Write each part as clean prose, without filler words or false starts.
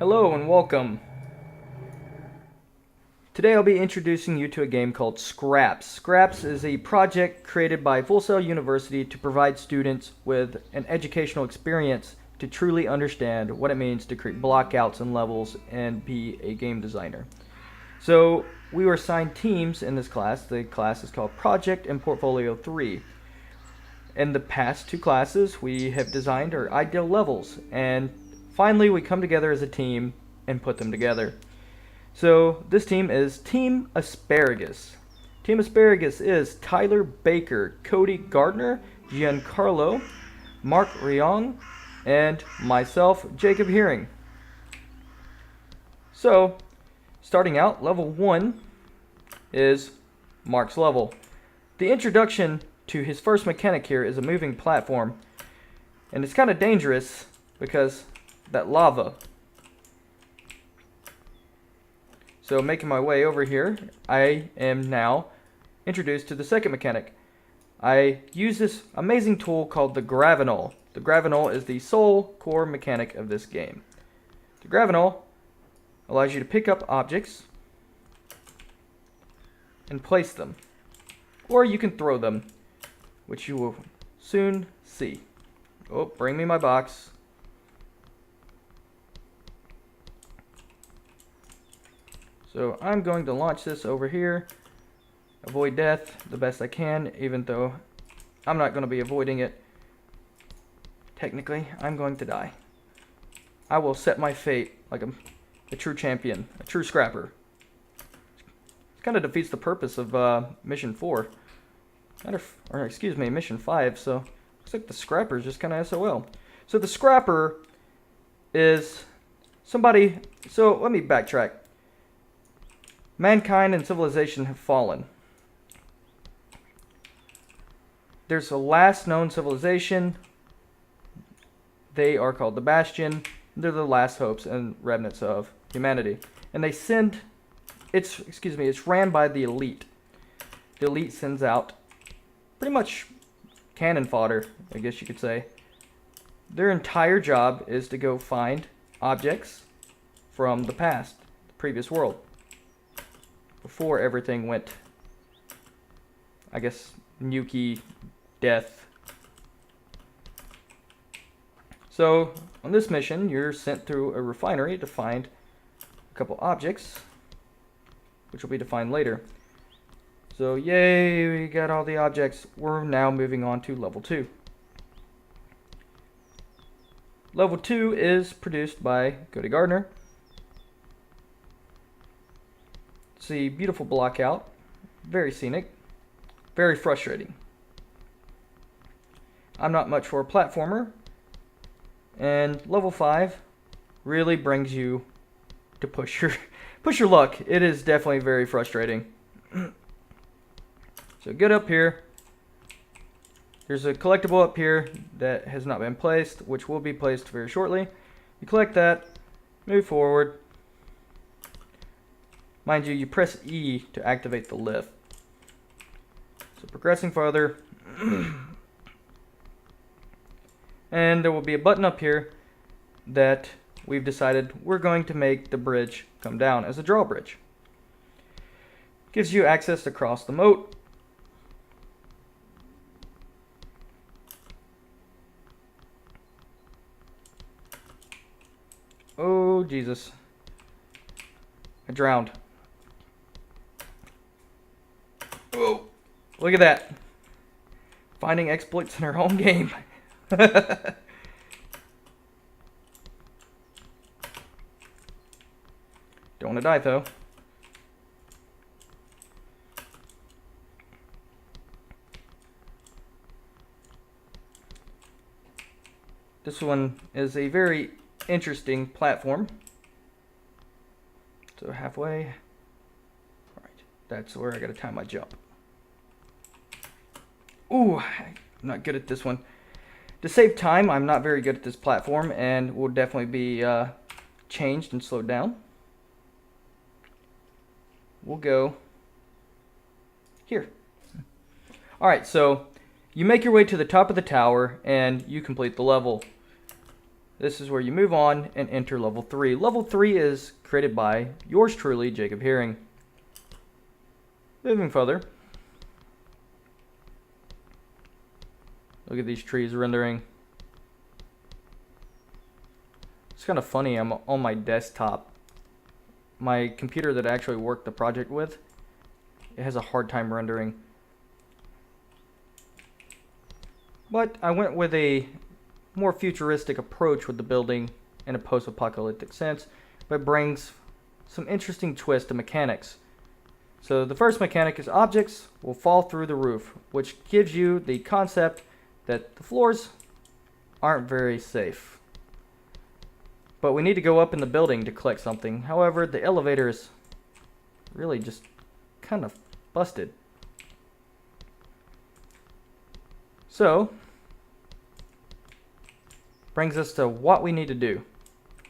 Hello and welcome. Today I'll be introducing you to a game called Scraps. Scraps is a project created by Full Sail University to provide students with an educational experience to truly understand what it means to create blockouts and levels and be a game designer. So we were assigned teams in this class. The class is called Project and Portfolio 3. In the past two classes, we have designed our ideal levels, and finally we come together as a team and put them together. So this team is Team Asparagus. Team Asparagus is Tyler Baker, Cody Gardner, Giancarlo, Mark Riong, and myself, Jacob Hearing. So, starting out, level 1 is Mark's level. The introduction to his first mechanic here is a moving platform, and it's kind of dangerous because that lava. So making my way over here, I am now introduced to the second mechanic. I use this amazing tool called the Gravinol. The Gravinol is the sole core mechanic of this game. The Gravinol allows you to pick up objects and place them, or you can throw them, which you will soon see. Oh, bring me my box. So I'm going to launch this over here, avoid death the best I can, even though I'm not going to be avoiding it. Technically, I'm going to die. I will set my fate like a true champion, a true scrapper. It kind of defeats the purpose of Mission 4. Or excuse me, Mission 5, so looks like the scrapper is just kind of SOL. So the scrapper is somebody, so let me backtrack. Mankind and civilization have fallen. There's a last known civilization. They are called the Bastion. They're the last hopes and remnants of humanity. And they send, it's ran by the elite. The elite sends out pretty much cannon fodder, I guess you could say. Their entire job is to go find objects from the past, the previous world, before everything went, I guess, nuke death. So, on this mission, you're sent through a refinery to find a couple objects, which will be defined later. So, yay, we got all the objects. We're now moving on to level 2. Level 2 is produced by Cody Gardner. It's a beautiful block out, very scenic, very frustrating. I'm not much for a platformer, and level 5 really brings you to push your luck. It is definitely very frustrating. So get up here. There's a collectible up here that has not been placed, which will be placed very shortly. You collect that, move forward. Mind you, you press E to activate the lift. So progressing farther. And there will be a button up here that we've decided we're going to make the bridge come down as a drawbridge. Gives you access to cross the moat. Oh, Jesus. I drowned. Oh, look at that. Finding exploits in our home game. Don't want to die, though. This one is a very interesting platform. So halfway. Alright, that's where I gotta time my jump. Ooh, I'm not good at this one. To save time, I'm not very good at this platform and will definitely be changed and slowed down. We'll go here. Alright, so you make your way to the top of the tower and you complete the level. This is where you move on and enter level 3. Level 3 is created by yours truly, Jacob Hearing. Moving further. Look at these trees rendering. It's kind of funny, I'm on my desktop. My computer that I actually worked the project with, it has a hard time rendering. But I went with a more futuristic approach with the building in a post-apocalyptic sense, but brings some interesting twist to mechanics. So the first mechanic is objects will fall through the roof, which gives you the concept that the floors aren't very safe. But we need to go up in the building to collect something. However, the elevator is really just kind of busted. So, brings us to what we need to do.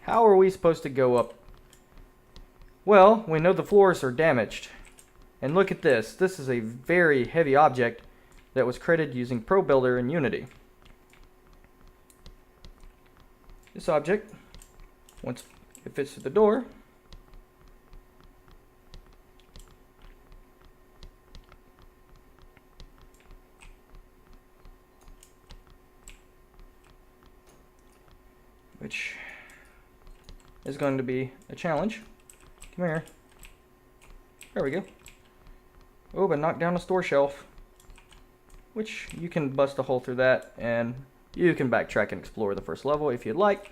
How are we supposed to go up? Well, we know the floors are damaged. And look at this. This is a very heavy object that was created using ProBuilder and Unity. This object, once it fits through the door, which is going to be a challenge. Come here. There we go. Oh, but knock down a store shelf, which you can bust a hole through that, and you can backtrack and explore the first level if you'd like.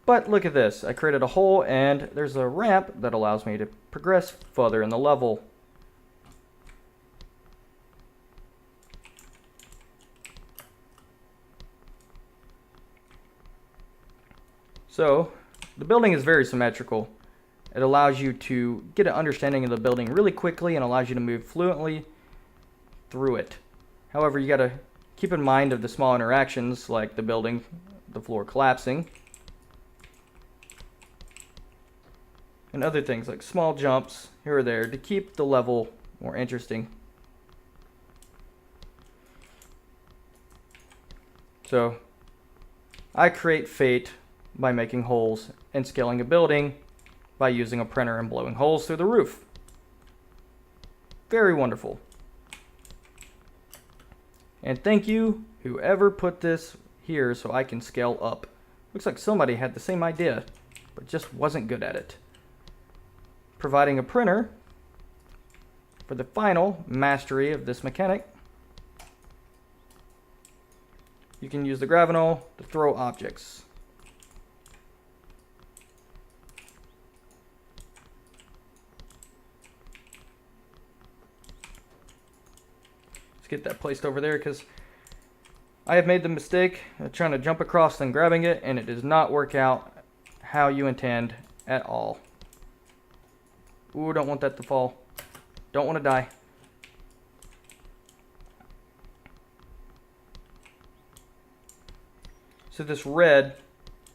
But look at this. I created a hole, and there's a ramp that allows me to progress further in the level. So, the building is very symmetrical. It allows you to get an understanding of the building really quickly and allows you to move fluently through it. However, you gotta keep in mind of the small interactions like the building, the floor collapsing, and other things like small jumps here or there to keep the level more interesting. So, I create fate by making holes and scaling a building by using a printer and blowing holes through the roof. Very wonderful. And thank you, whoever put this here so I can scale up. Looks like somebody had the same idea, but just wasn't good at it. Providing a printer for the final mastery of this mechanic. You can use the Gravinol to throw objects. Get that placed over there because I have made the mistake of trying to jump across and grabbing it, and it does not work out how you intend at all. Ooh, don't want that to fall. Don't want to die. So this red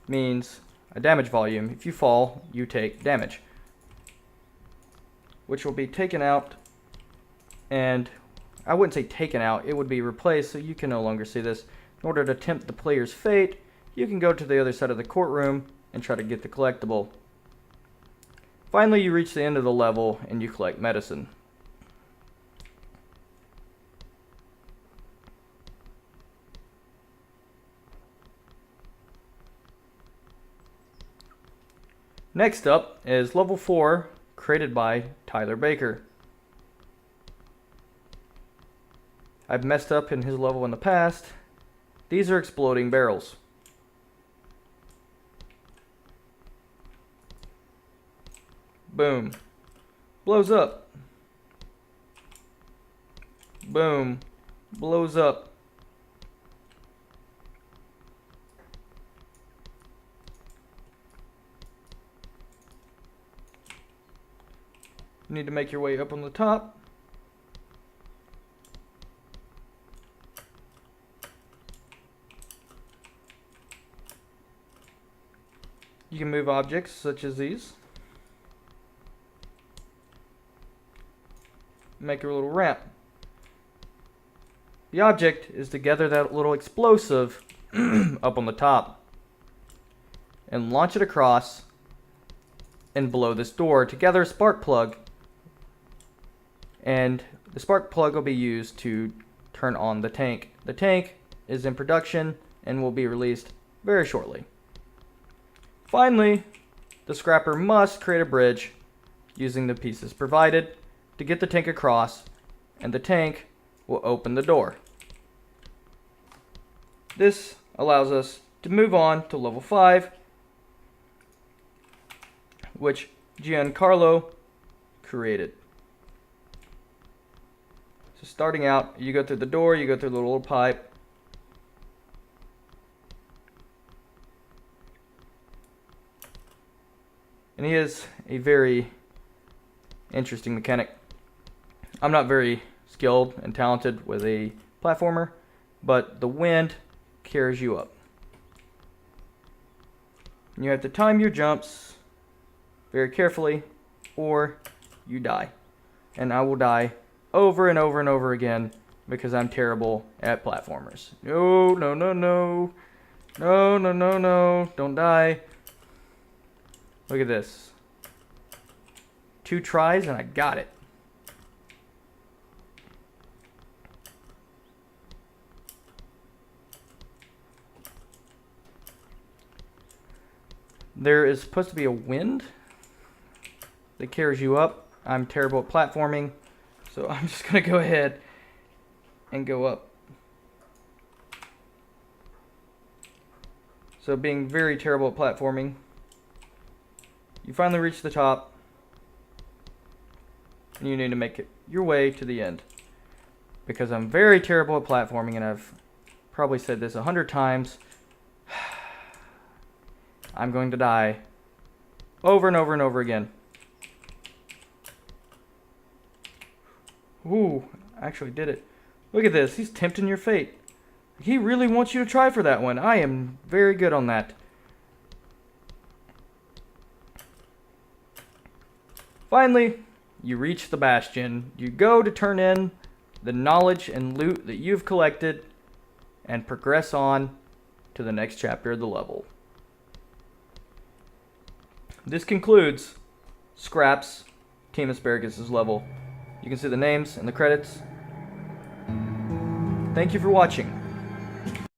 means a damage volume. If you fall, you take damage, which will be taken out, and I wouldn't say taken out, it would be replaced so you can no longer see this. In order to tempt the player's fate, you can go to the other side of the courtroom and try to get the collectible. Finally, you reach the end of the level and you collect medicine. Next up is level 4, created by Tyler Baker. I've messed up in his level in the past. These are exploding barrels. Boom. Blows up. Boom. Blows up. You need to make your way up on the top. You can move objects such as these. Make a little ramp. The object is to gather that little explosive up on the top. and launch it across and below this door to gather a spark plug. And the spark plug will be used to turn on the tank. The tank is in production and will be released very shortly. Finally, the scrapper must create a bridge using the pieces provided to get the tank across, and the tank will open the door. This allows us to move on to level 5, which Giancarlo created. So starting out, you go through the door, you go through the little pipe. And he is a very interesting mechanic. I'm not very skilled and talented with a platformer, but the wind carries you up. And you have to time your jumps very carefully, or you die. And I will die over and over and over again because I'm terrible at platformers. No, no, no, no. No, no, no, no. Don't die. Look at this. 2 tries and I got it. There is supposed to be a wind that carries you up. I'm terrible at platforming, so I'm just going to go ahead and go up. So being very terrible at platforming, you finally reach the top, and you need to make it your way to the end. Because I'm very terrible at platforming, and I've probably said this 100 times, I'm going to die over and over and over again. Ooh, I actually did it. Look at this, he's tempting your fate. He really wants you to try for that one. I am very good on that. Finally, you reach the bastion. You go to turn in the knowledge and loot that you've collected and progress on to the next chapter of the level. This concludes Scraps Team Asparagus' level. You can see the names and the credits. Thank you for watching.